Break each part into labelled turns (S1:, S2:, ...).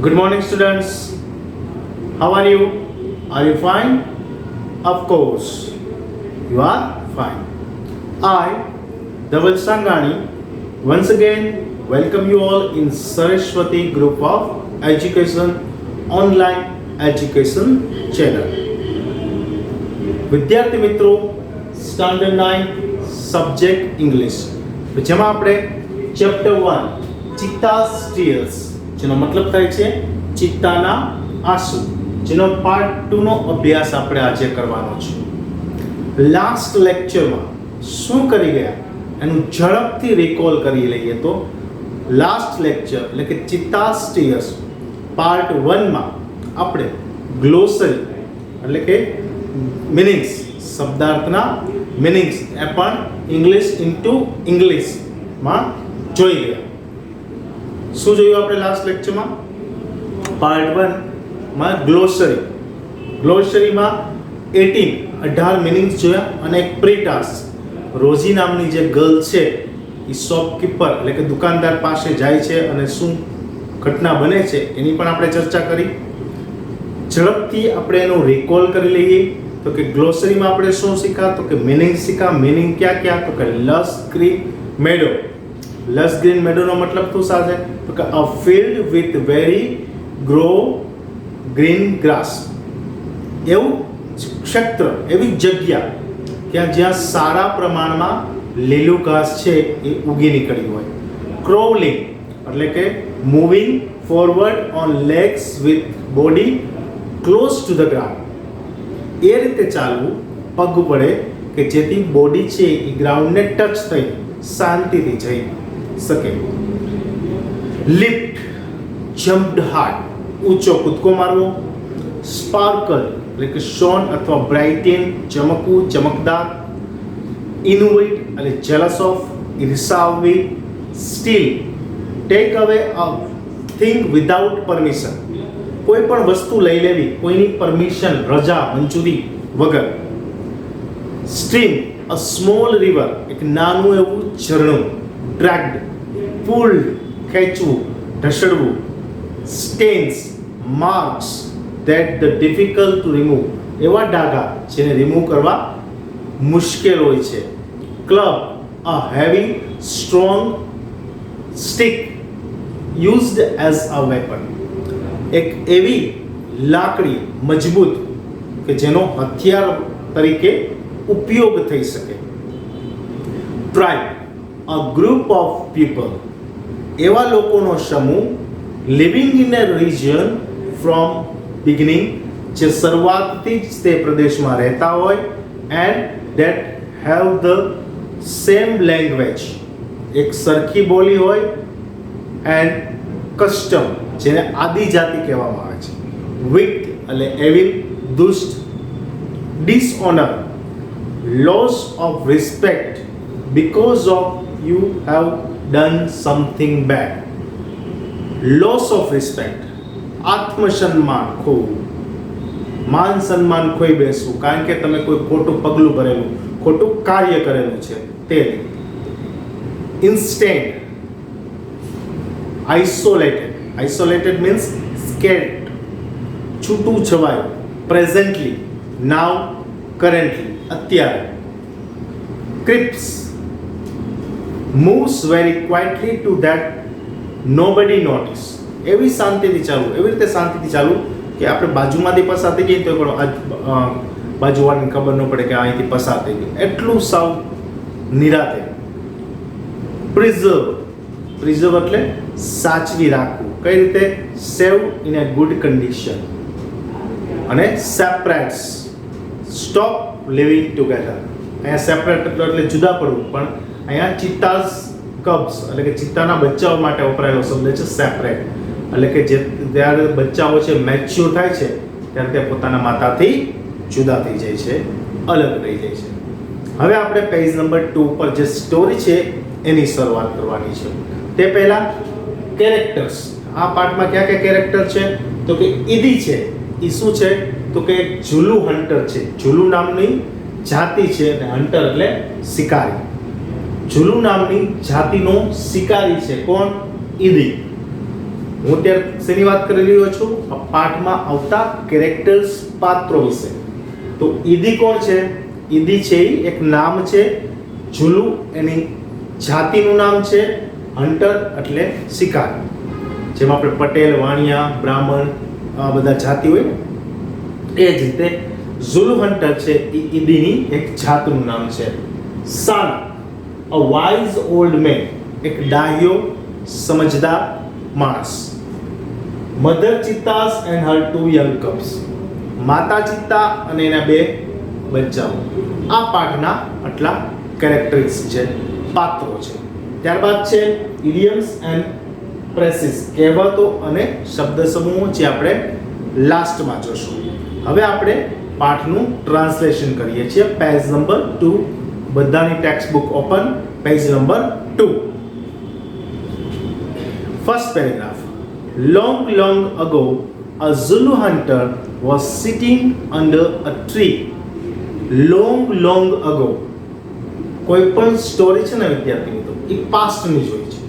S1: Good morning, students. How are you? Are you fine? Of course, you are fine. I, Dhaval Sangani, once again welcome you all in Saraswati Group of Education Online Education Channel. વિદ્યાર્થી મિત્રો, standard 9 subject English, જેમાં આપણે chapter 1 ચિત્તાસ tears, જેનો મતલબ થાય છે ચિત્તાના આંસુ, જેનો પાર્ટ 2 નો અભ્યાસ આપણે આજે કરવાનો છે. લાસ્ટ લેક્ચરમાં શું કરી ગયા એનું ઝડપથી રિકોલ કરી લઈએ તો લાસ્ટ લેક્ચર એટલે કે ચિત્તાસ ટીયર્સ પાર્ટ 1 માં આપણે ગ્લોસરી એટલે કે મીનિંગ્સ, શબ્દાર્થના મીનિંગ્સ એ પણ ઇંગ્લિશ ઇન્ટુ ઇંગ્લિશમાં જોઈ ગયા. શું જોયું આપણે લાસ્ટ લેક્ચરમાં? પાર્ટ 1 માં ગ્લોસરીમાં 18 મીનિંગ્સ જોયા અને એક પ્રી ટાસ્ક. રોજી નામની જે ગર્લ છે એ શોપકીપર એટલે કે દુકાનદાર પાસે જાય છે અને શું ઘટના બને છે એની પણ આપણે ચર્ચા કરી. ઝડપથી આપણે એનું રિકોલ કરી લઈએ તો કે ગ્લોસરીમાં આપણે શું શીખ્યા? તો કે મીનિંગ શીખ્યા. મીનિંગ ક્યાં? તો કે લસ ગ્રીન મેડો. લસ ગ્રીન મેડોનો મતલબ શું છે? તો કે a field with very grow green grass. એવું ક્ષેત્ર, એવી જગ્યા જ્યાં સારા પ્રમાણમાં લીલું ઘાસ છે એ ઉગી નીકળ્યું હોય. ક્રોવલિંગ એટલે કે moving forward on legs with body close to the ground. એ રીતે ચાલવું પગ પડે કે જેથી બોડી છે એ ગ્રાઉન્ડને ટચ થઈ શાંતિથી જઈ શકે. લિફ્ટ, જમ્પ્ડ હાર્ડ, ઊંચો કૂદકો મારવો. સ્પાર્કલ એટલે કે શોન અથવા બ્રાઇટન, ચમકવું, ચમકદાર. ઇનોવેટ એટલે જેલસ ઓફ, ઈર્ષાવવી. Steal, take away a thing without permission, કોઈ પણ વસ્તુ લઈ લેવી કોઈની પરમિશન, રજા, મંજૂરી વગર. સ્ટ્રીમ, અ સ્મોલ રિવર, એક નાનું એવું ઝરણું. ડ્રેગ્ડ, પુલ્ડ, ખેંચવું, ઢસડવું. Stains, marks that the difficult to remove, એવા ડાઘા જેને રિમૂવ કરવા મુશ્કેલ હોય છે. Club, a heavy strong stick used as a weapon, એક એવી લાકડી મજબૂત કે જેનો હથિયાર તરીકે ઉપયોગ થઈ શકે. Tribe, a group of people, એવા લોકોનો સમૂહ. Living in a region from beginning, જે શરૂઆતથી જ તે પ્રદેશમાં રહેતા હોય. And that have the same language, એક સરખી બોલી હોય. એન્ડ કસ્ટમ, જેને આદિજાતિ કહેવામાં આવે છે. વિક્ટ એટલે એવિલ, દુષ્ટ. Dishonour, loss of respect because of you have done something bad. Loss of respect, આત્મસન્માન ખોવું, માન સન્માન ખોઈ બેસવું કારણ કે તમે કોઈ ખોટું પગલું ભરેલું, ખોટું કાર્ય કરેલું છે તે. ઇન્સ્ટેન્ટ, આઇસોલેટેડ મીન્સ સ્કેર્ડ, છૂટું છવાયું. પ્રેઝન્ટલી, નાવ, કરન્ટલી, અત્યારે. Cripps, moves very quietly two that nobody notice, એવી શાંતિથી ચાલવું, એવી રીતે શાંતિથી ચાલવું કે આપણે બાજુમાંથી પસાર થઈ જઈએ તો બાજુવાળાને ખબર ન પડે કે અહીંથી પસાર થઈ ગઈ, એટલું સાવ નિરાતે. પ્રિઝર્વ એટલે સાચવી રાખવું. કઈ રીતે? સેવ ઇન અ ગુડ કન્ડિશન. અને સેપરેટ્સ, સ્ટોપ લિવિંગ ટુગેધર. અહીંયા સેપરેટ એટલે જુદા પડવું, પણ અહીંયા ચિત્તાસ કબ્સ એટલે કે ચિત્તાના બચ્ચાઓ માટે વપરાયેલો શબ્દ છે સેપરેટ. એટલે કે જ્યારે બચ્ચાઓ છે મેચ્યોર થાય છે ત્યારે તે પોતાના માતાથી જુદા થઈ જાય છે, અલગ થઈ જાય છે. હવે આપણે પેજ નંબર 2 પર જે સ્ટોરી છે એની શરૂઆત કરવાની છે. તે પહેલા કેરેક્ટર્સ. આ પાર્ટમાં કયા કયા કેરેક્ટર છે? તો કે ઈદી છે. એ શું છે? તો કે ઝુલુ હન્ટર છે. ઝુલુ નામની જાતિ છે અને હન્ટર એટલે શિકારી. ઝુલુ નામની જાતિનો શિકારી છે. કોણ? ઈદી. હું અત્યારે શેની વાત કરી રહ્યો છું? આ પાઠમાં આવતા કેરેક્ટર્સ, પાત્રો વિશે. તો ઈદી કોણ છે? ઈદી છે એ એક નામ છે. ઝુલુ એની જાતિનું નામ છે. હન્ટર એટલે શિકાર. જેમાં આપણે પટેલ, વાણિયા, બ્રાહ્મણ આ બધા જાતિ હોય ને, એ જ રીતે ઝુલુ હન્ટર છે એ ઈદીની એક જાતનું નામ છે. Son, a wise old man, એક ડાહ્યો સમજદાર માણસ. Mother cheetahs and her two young cubs, માતા ચિત્તા અને એના બે બચ્ચાઓ. આ પાઠના આટલા કેરેક્ટર્સ છે, પાત્રો છે. ત્યારબાદ છે ઇડિયમ્સ એન્ડ ફ્રેઝિસ, કહેવતો અને શબ્દ સમૂહો, જે આપણે લાસ્ટમાં જોશું. હવે આપણે પાઠનું ટ્રાન્સલેશન કરીએ છીએ. પેજ નંબર 2, બધાની text book open, page number 2. First paragraph. Long, long ago, a Zulu hunter was sitting under a tree. Long, long ago. કોઈ પણ સ્ટોરી છે ને વિદ્યાર્થી મિત્રો, એ પાસ્ટની જ હોય છે.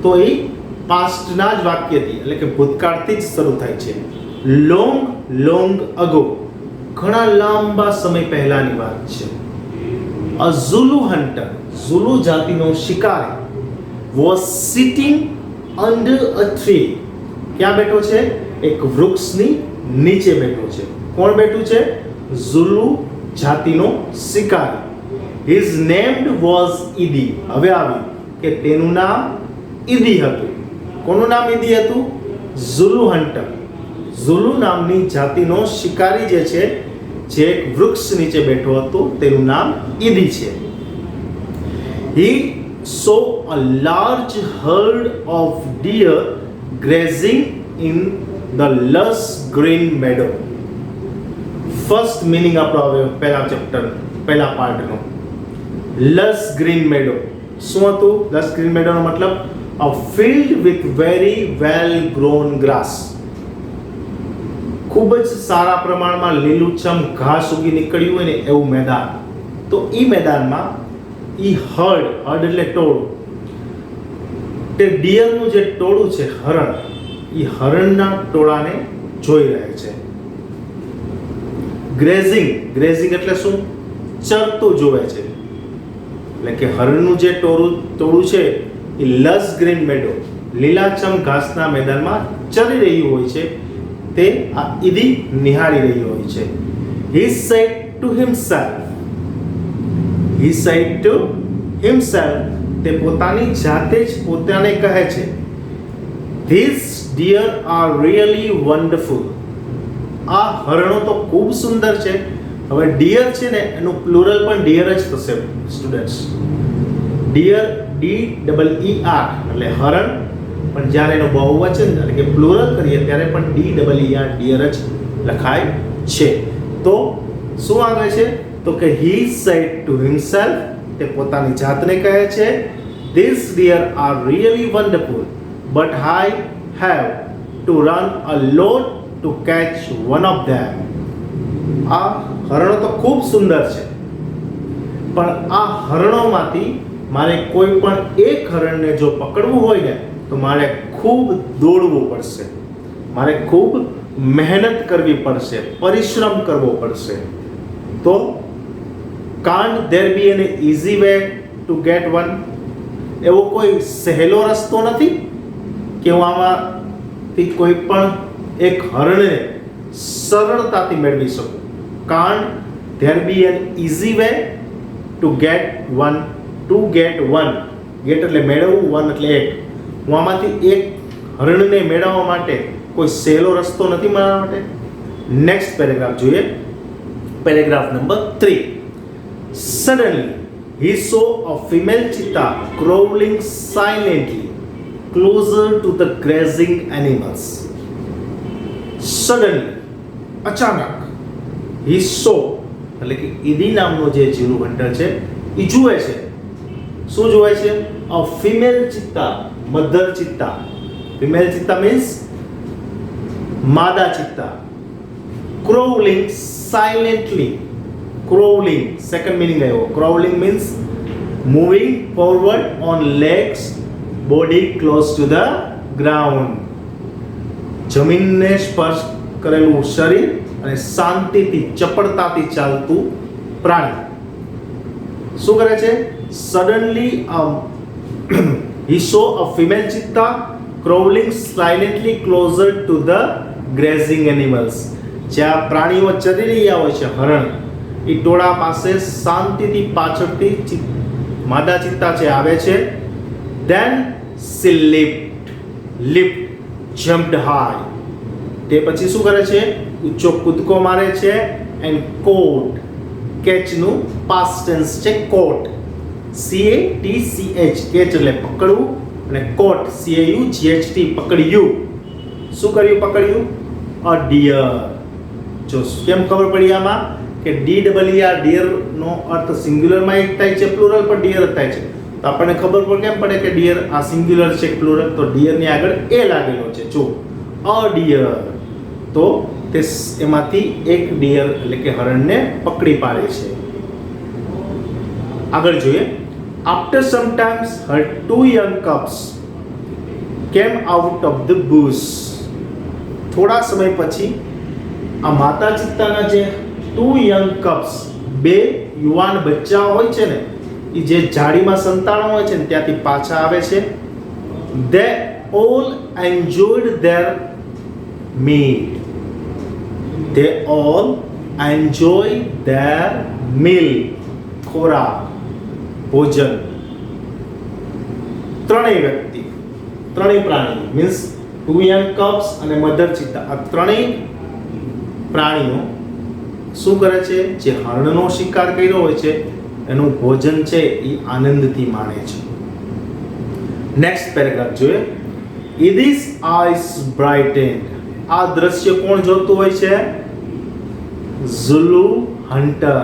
S1: તો એ પાસ્ટના જ વાક્યથી એટલે કે ભૂતકાળથી જ શરૂ થાય છે. લોંગ લોંગ અગો, ઘણા લાંબા સમય પહેલાની વાત છે. અ ઝુલુ હન્ટર, ઝુલુ જાતિનો શિકારી, was sitting under a tree. ક્યાં બેઠો છે? એક વૃક્ષની નીચે બેઠો છે. કોણ બેઠું છે? ઝુલુ જાતિનો શિકારી. His name was Idi. હવે આવ્યું કે તેનું નામ ઈદી હતું. કોનું નામ ઈદી હતું? ઝુલુ હન્ટર. ઝુલુ નામની જાતિનો શિકારી જે છે, જે એક વૃક્ષ નીચે બેઠો હતો, તેનું નામ ઈદી છે. He saw a large herd of deer grazing in the lush green meadow. First meaning આપણો હવે પહેલા ચેપ્ટર, પહેલા પાર્ટનો. lush green meadow શું હતું? lush green meadow નો મતલબ a field with very well grown grass. ખૂબ જ સારા પ્રમાણમાં લીલુંછમ ઘાસ ઉગી નીકળ્યું હોય ને એવું મેદાન. તો એ મેદાનમાં ઈ હર્ડ એટલે ટોળું, તે ડિયરનું જે ટોળું છે, હરણ, એ હરણના ટોળાને જોઈ રહે છે. ગ્રેઝિંગ એટલે શું? ચરતું જોવે છે. એટલે કે હરણનું જે ટોળું છે એ લસ ગ્રીન મેડો, લીલાછમ ઘાસના મેદાનમાં ચરી રહ્યું હોય છે. તે આ ઈદી નિહાળી રહ્યો હોય છે. He said to himself, તે પોતાની જાતે જ પોતાને કહે છે, These deer are really wonderful. આ હરણો તો ખૂબ સુંદર છે. હવે ડિયર છે ને, એનું પ્લુરલ પણ ડિયર જ થશે સ્ટુડન્ટ્સ. ડિયર DEER એટલે હરણ, પણ જ્યારે એનો બહુવચન એટલે કે પ્લુરલ કરીએ ત્યારે પણ DEER ડિયર જ લખાય છે. તો શું આવે છે? તો કે he said to himself, તે પોતાની જાતને કહે છે, These deer are really wonderful, but I have to run a lot to catch one of them. આ હરણો તો ખૂબ સુંદર છે, પણ આ હરણોમાંથી મારે કોઈ પણ એક હરણને જો પકડવું હોય ને, તો મારે ખૂબ દોડવું પડશે, મારે ખૂબ મહેનત કરવી પડશે, પરિશ્રમ કરવો પડશે. તો can't there be an easy way to get one? એવો કોઈ સહેલો રસ્તો નથી કે હું આમાંથી કોઈ પણ એક હરણને સરળતાથી મેળવી શકું. Can't there be an easy way to get one? Get એટલે મેળવવું, one એટલે એક. હું આમાંથી એક હરણને મેળવવા માટે કોઈ સહેલો રસ્તો નથી મારા માટે. નેક્સ્ટ પેરેગ્રાફ જોઈએ. Paragraph number 3. Suddenly he saw a female cheetah crawling silently closer to the grazing animals. Suddenly, અચાનક, he saw એટલે કે ઈદી નામનો જે ઝુલુ હન્ટર છે એ જુએ છે. શું જુએ છે? a female cheetah, mother cheetah. female cheetah means માદા ચિત્તા. crawling silently. crawling, second meaning આવ્યો. crawling means moving forward on legs, body close to the ground. જમીનને સ્પર્શ કરેલું શરીર અને શાંતિથી ચપળતાથી ચાલતું પ્રાણી. શું કરે છે? Suddenly he saw a female cheetah crawling silently closer to the grazing animals. જ્યાં પ્રાણીઓ ચરી રહ્યા હોય છે, હરણ, એ ટોળા પાસે શાંતિથી પાછળથી માદા ચિત્તા છે આવે છે. Then she leaped, jumped high. તે પછી શું કરે છે? ઊંચો કૂદકો મારે છે. and caught, catch નું past tense છે caught, CATCH, catch એટલે પકડવું, અને caught CAUGHT પકડ્યું. શું કર્યું? પકડ્યું. a deer. જો કેમ ખબર પડી આમાં કે DEER deer નો અર્થ સિંગ્યુલર માં એક થાય છે, પ્લુરલ પર deer થાય છે. તો આપણને ખબર પણ કેમ પડે કે deer આ સિંગ્યુલર છે પ્લુરલ? તો deer ની આગળ a લાગેલો છે. જો a deer, તો તે એમાંથી એક deer એટલે કે હરણને પકડી પાડે છે. આગળ જોઈએ. After some time her two young cubs came out of the bush. થોડા સમય પછી આ માતા ચિત્તાના જે ટુ યંગ કપ્સ, બે યુવાન બચ્ચા હોય છે ને, એ જે ઝાડીમાં સંતાણો હોય છે ને ત્યાંથી પાછા આવે છે. They all enjoyed their meal. They all enjoyed their meal. ખોરાક, ભોજન. ત્રણેય વ્યક્તિ, ત્રણેય પ્રાણી, મીન્સ ટુ યંગ કપ્સ અને મધર ચિત્તા, આ ત્રણેય પ્રાણીઓ શું કરે છે? જે હરણનો શિકાર કર્યો હોય છે એનું ભોજન છે એ આનંદથી માણે છે. નેક્સ્ટ પેરેગ્રાફ જોઈએ. Idis eyes brightened. આ દ્રશ્ય કોણ જોતું હોય છે? ઝુલુ હન્ટર,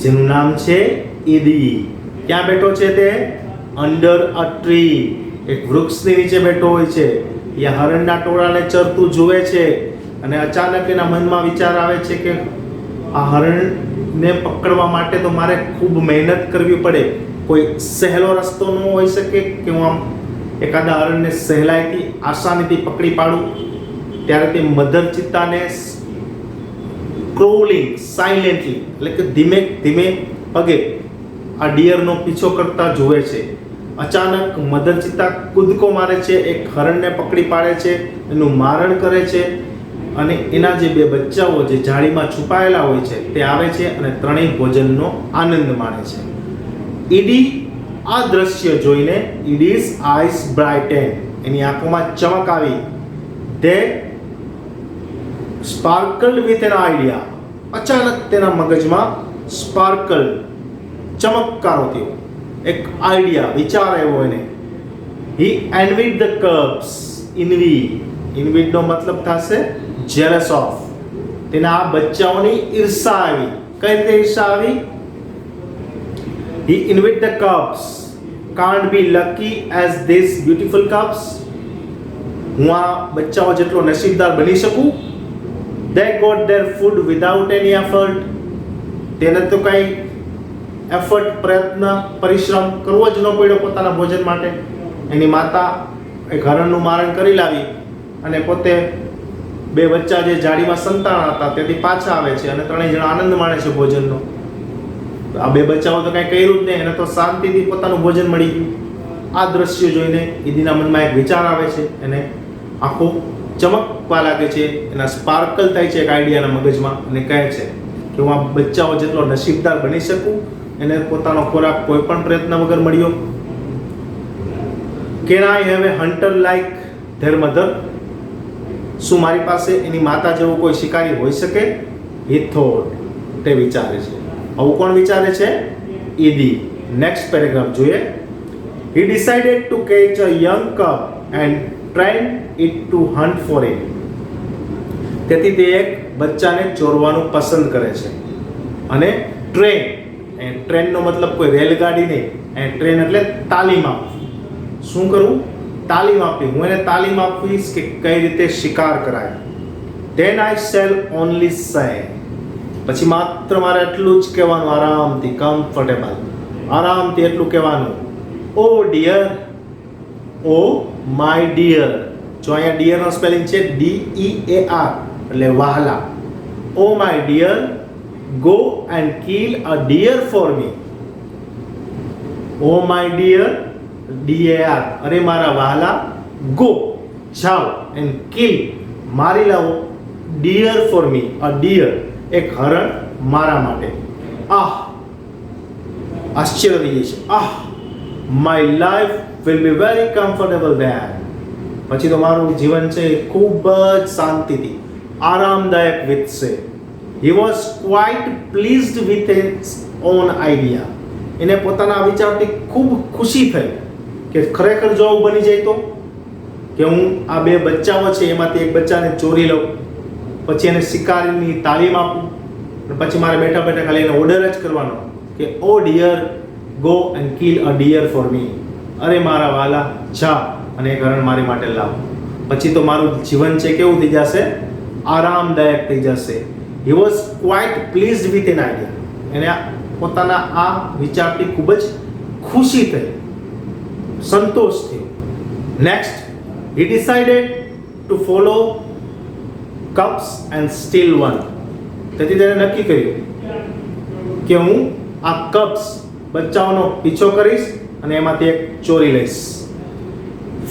S1: જેનું નામ છે ઈદી. ક્યાં બેઠો છે તે? અંડર અ ટ્રી, એક વૃક્ષની નીચે બેઠો હોય છે. એ હરણના ટોળાને ચરતું જુએ છે અને અચાનક એના મનમાં વિચાર આવે છે કે આ હરણને પકડવા માટે તો મારે ખૂબ મહેનત કરવી પડે. કોઈ સહેલો રસ્તો ન હોઈ શકે કે હું આમ એકાદા હરણને સહેલાઈથી આસાનીથી પકડી પાડું. ત્યારે તે મધર ચિત્તાને ક્રોલિંગ સાયલેન્ટલી એટલે કે ધીમે ધીમે પગે આ ડિયરનો પીછો કરતા જુએ છે. અચાનક મધર ચિત્તા કૂદકો મારે છે, એક હરણને પકડી પાડે છે, એનું મારણ કરે છે અને એના જે બે બચ્ચાઓ જે ઝાડીમાં છુપાયેલા હોય છે તે આવે છે અને ત્રણેય ભોજનનો આનંદ માણે છે. ઈડી આ દ્રશ્ય જોઈને ઈડીઝ આઈસ બ્રાઇટેન, એની આંખોમાં ચમક આવી. તે સ્પાર્કલ્ડ વિથ એન આઈડિયા, અચાનક તેના મગજમાં સ્પાર્કલ, ચમત્કારો થયો, એક આઈડિયા, વિચાર આવ્યો એને. હી એનવીડ ધ કબ્સ. ઇનવીડ નો મતલબ થશે જેલસ ઓફ. તેના આ બચ્ચાઓની ઈર્ષા આવી. કઈ રીતે ઈર્ષા આવી? He envied the cubs. Can't be lucky as these beautiful cubs. હું આ બચ્ચાઓ જેટલો નસીબદાર બની શકું. They got their food without any effort. તેને તો કઈ એફર્ટ, પ્રયત્ન, પરિશ્રમ કરવો જ ન પડ્યો પોતાના ભોજન માટે. એની માતા એક હરણનું મારણ કરી લાવી અને પોતે બે બચ્ચા જે ઝાડીમાં સંતાન હતા તેથી પાછા આવે છે અને ત્રણેય જણા આનંદ માણે છે ભોજનનો. આ બે બચ્ચાઓ તો કઈ કર્યું જ નહીં, એને તો શાંતિથી પોતાનું ભોજન મળી ગયું. આ દ્રશ્ય જોઈને ઈદીના મનમાં એક વિચાર આવે છે, એને આખો ચમકવા લાગે છે, એના સ્પાર્કલ થાય છે એક આઈડિયાના મગજમાં અને કહે છે કે હું આ બચ્ચાઓ જેટલો નસીબદાર બની શકું. એને પોતાનો ખોરાક કોઈ પણ પ્રયત્ન વગર મળ્યો. Can I have a hunter like their mother. શું મારી પાસે એની માતા જેવો કોઈ શિકારી હોઈ શકે? હી થોટ, તે વિચારે છે. આવું કોણ વિચારે છે? ઈદી. નેક્સ્ટ પેરેગ્રાફ જોઈએ. He decided to catch a young cub and train it to hunt for it. તેથી તે એક બચ્ચાને ચોરવાનું પસંદ કરે છે અને ટ્રેનનો મતલબ કોઈ રેલગાડી નહીં, ટ્રેન એટલે તાલીમ આપવી. શું કરવું? તાલીમ આપવી. હું એને તાલીમ આપીશ કે કઈ રીતે શિકાર કરાય. ધેન આઈ શેલ ઓનલી સે. પછી માત્ર મારે એટલું જ કહેવાનું, આરામથી, કમ્ફર્ટેબલ, આરામથી એટલું કહેવાનું. Oh dear, oh my dear, જો અહીંયા ડિયર નો સ્પેલિંગ છે DEAR એટલે વહાલા. Oh my dear, go and kill a deer for me. Oh my dear, DEAR, અરે મારા વહાલા, ગો, જાઓ, એન્ડ કિલ, મારી લાવો, deer for me, a deer, એક હરણ મારા માટે. આશ્ચર્ય થઈ જાય છે. My life will be very comfortable there. પછી તો મારું જીવન છે ખૂબ જ શાંતિથી આરામદાયક વીતશે. He was quite pleased with his own idea. એને પોતાના વિચારથી ખૂબ ખુશી થઈ કે ખરેખર જો આવું બની જાય તો, કે હું આ બે બચ્ચાઓ છે એમાંથી એક બચ્ચાને ચોરી લઉં, પછી એને શિકારીની તાલીમ આપું, અને પછી મારે બેઠા બેઠા ખાલી એને ઓર્ડર જ કરવાનો કે oh dear, go and kill a deer for me. અરે મારા વાલા, જા અને એક હરણ મારી માટે લાવ. પછી તો મારું જીવન છે કેવું થઈ જશે? આરામદાયક થઈ જશે. હી was quite pleased with an idea. એને પોતાના આ વિચારથી ખૂબ જ ખુશી થઈ, સંતોષ થયો. Next, he decided to follow cubs and steal one. તેથી તેણે નક્કી કર્યું કે હું આ કબ્સ, બચ્ચાઓનો પીછો કરીશ અને એમાંથી એક ચોરી લઈશ.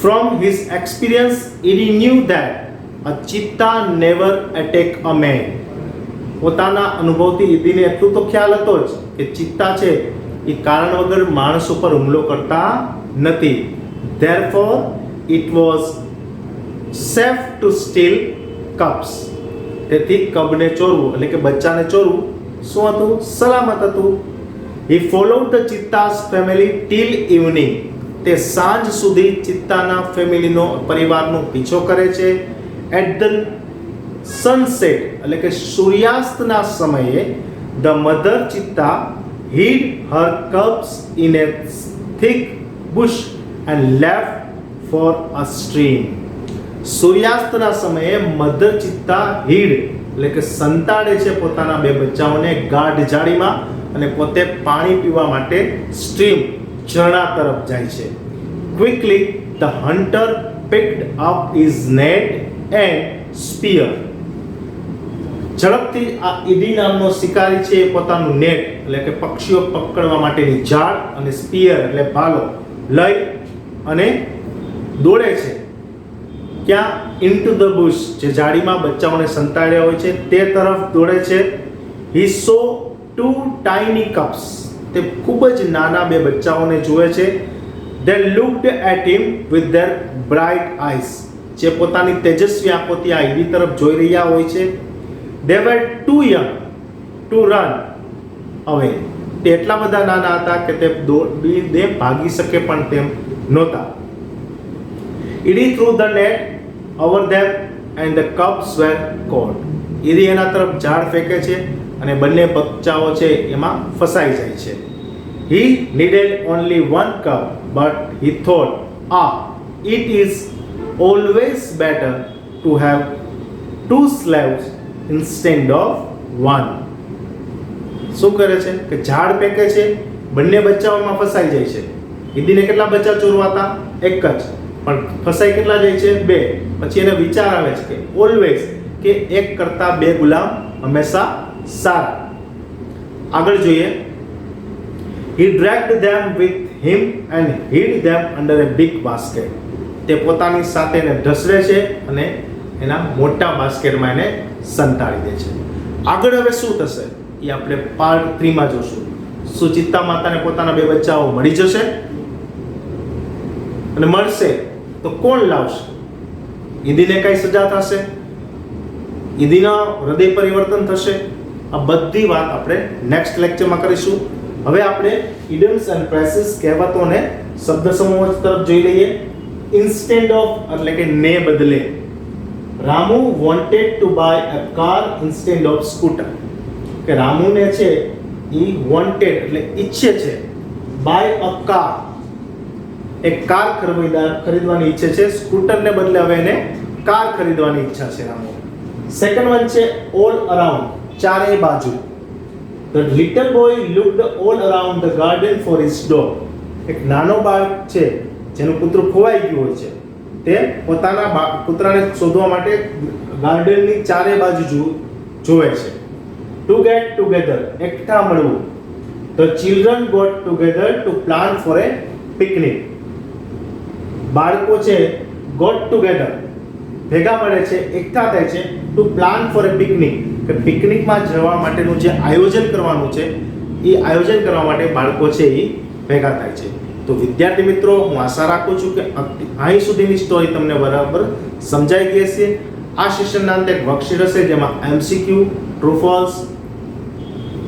S1: From his experience, he knew that a cheetah never attack a man. પોતાના અનુભવથી ઈદીને એટલું તો ખ્યાલ હતો જ કે ચિત્તા છે એ કારણ વગર માણસ ઉપર હુમલો કરતા નથી. Therefore, it was safe to steal cubs. તેથી કબને ચોરવું એટલે કે બચ્ચાને ચોરવું શું હતું? સલામત હતું. He followed the cheetah's family till evening. તે સાંજ સુધી ચિત્તાના ફેમિલીનો પરિવારનો પીછો કરે છે. At the sunset એટલે કે સૂર્યાસ્તના સમયે the mother cheetah hid her cubs in a thick bush and left for a stream. સૂર્યાસ્તના સમયે મધર ચિત્તા હીડ એટલે કે સંતાડે છે પોતાના બે બચ્ચાઓને ગાઢ ઝાડીમાં અને પોતે પાણી પીવા માટે સ્ટ્રીમ, ઝરણા તરફ જાય છે. Quickly the hunter picked up his net and spear. ઝડપથી આ ઈડી નામનો શિકારી છે પોતાનું નેટ એટલે કે પક્ષીઓ પકડવા માટેની જાળ અને સ્પિયર એટલે ભાલો લઈ અને દોડે છે. ક્યાં? ઇન્ટુ ધ બુશ, જે ઝાડીમાં બચ્ચાઓને સંતાડ્યા હોય છે તે તરફ દોડે છે. હી સો ટુ ટાઇની કપ્સ. તે ખૂબ જ નાના બે બચ્ચાઓને જુએ છે. They looked at him with their bright eyes. જે પોતાની તેજસ્વી આંખોથી આ ઈડી તરફ જોઈ રહ્યા હોય છે. They were too young to run away. તે એટલા બધા નાના હતા કે તે દોડીને ભાગી શકે પણ તેમ નહોતા. Edie threw the net over them and the cubs were caught. Edie એના તરફ ઝાડ ફેંકે છે અને બંને બચ્ચાઓ છે એમાં ફસાઈ જાય છે. He needed only one cub, but he thought, it is always better to have two slaves instead of one. શું કરે છે કે ઝાડ ફેંકે છે, બંને બચ્ચાઓમાં ફસાઈ જાય છે. ઈદીને કેટલા બચ્ચા ચોરવાતા? એક જ, પણ ફસાઈ કેટલા જાય છે? બે. પછી એને વિચાર આવે છે કે ઓલવેઝ, કે એક કરતા બે ગુલામ હંમેશા સારા. આગળ જોઈએ. He dragged them with him and hid them under a big basket. તે પોતાની સાથે એને ઢસડે છે અને એના મોટા બાસ્કેટમાં એને સંતાડી દે છે. આગળ હવે શું થશે એ આપણે પાર્ટ 3 માં જોશું. શું ચિત્તા માતાને પોતાના બે બચ્ચાઓ મળી જશે? અને મળશે તો કોણ લાવશે? ઈદીને કઈ સજા થશે? ઈદીના હૃદય પરિવર્તન થશે? આ બધી વાત આપણે નેક્સ્ટ લેક્ચરમાં કરીશું. હવે આપણે ઇડન્સ એન્ડ પ્રેસિસ કહેવતોને શબ્દ સમૂહ તરફ જોઈ લઈએ. ઇન્સ્ટેડ ઓફ એટલે કે ને બદલે. Ramu wanted to buy a car instead of scooter. કે રામુને છે ઈ વોન્ટેડ એટલે ઈચ્છે છે, બાય અ કાર, એક કાર ખરીદવાની ઈચ્છે છે. સ્કૂટરને બદલે હવે એને કાર ખરીદવાની ઈચ્છા છે રામુ. સેકન્ડ વન છે ઓલ અરાઉન્ડ, ચારે બાજુ. The little boy looked all around the garden for his dog. એક નાનો બાળક છે જેનું કૂતરું ખોવાઈ ગયું હોય છે તે પોતાના કૂતરાને શોધવા માટે ગાર્ડનની ચારે બાજુ જોવે છે. ટુ ગેટ ટુગેધર, એકઠા મળવું. The children got together to plan for a picnic. બાળકો છે got together, ભેગા મળે છે, એકઠા થાય છે, to plan for a picnic, કે પિકનિકમાં જવા માટેનું જે આયોજન કરવાનું છે એ આયોજન કરવા માટે બાળકો છે એ ભેગા થાય છે. તો વિદ્યાર્થી મિત્રો, હું આશા રાખું છું કે અહીં સુધીની સ્ટોરી તમને બરાબર સમજાઈ ગઈ હશે. આ સેશનના અંતે એક વર્કશીટ હશે જેમાં MCQ, ટ્રુ ફોલ્સ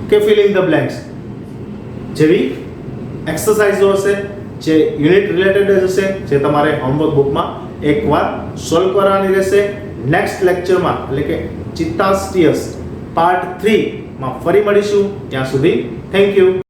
S1: કે ફિલિંગ ધ બ્લેન્ક્સ જેવી એક્સરસાઇઝો હશે, જે યુનિટ રિલેટેડ હશે, જે તમારે હોમવર્ક બુકમાં એકવાર સોલ્વ કરવાની રહેશે. નેક્સ્ટ લેક્ચરમાં એટલે કે ચિત્તાસ્ટિયસ પાર્ટ 3 માં ફરી મળીશું. ત્યાં સુધી થેન્ક યુ.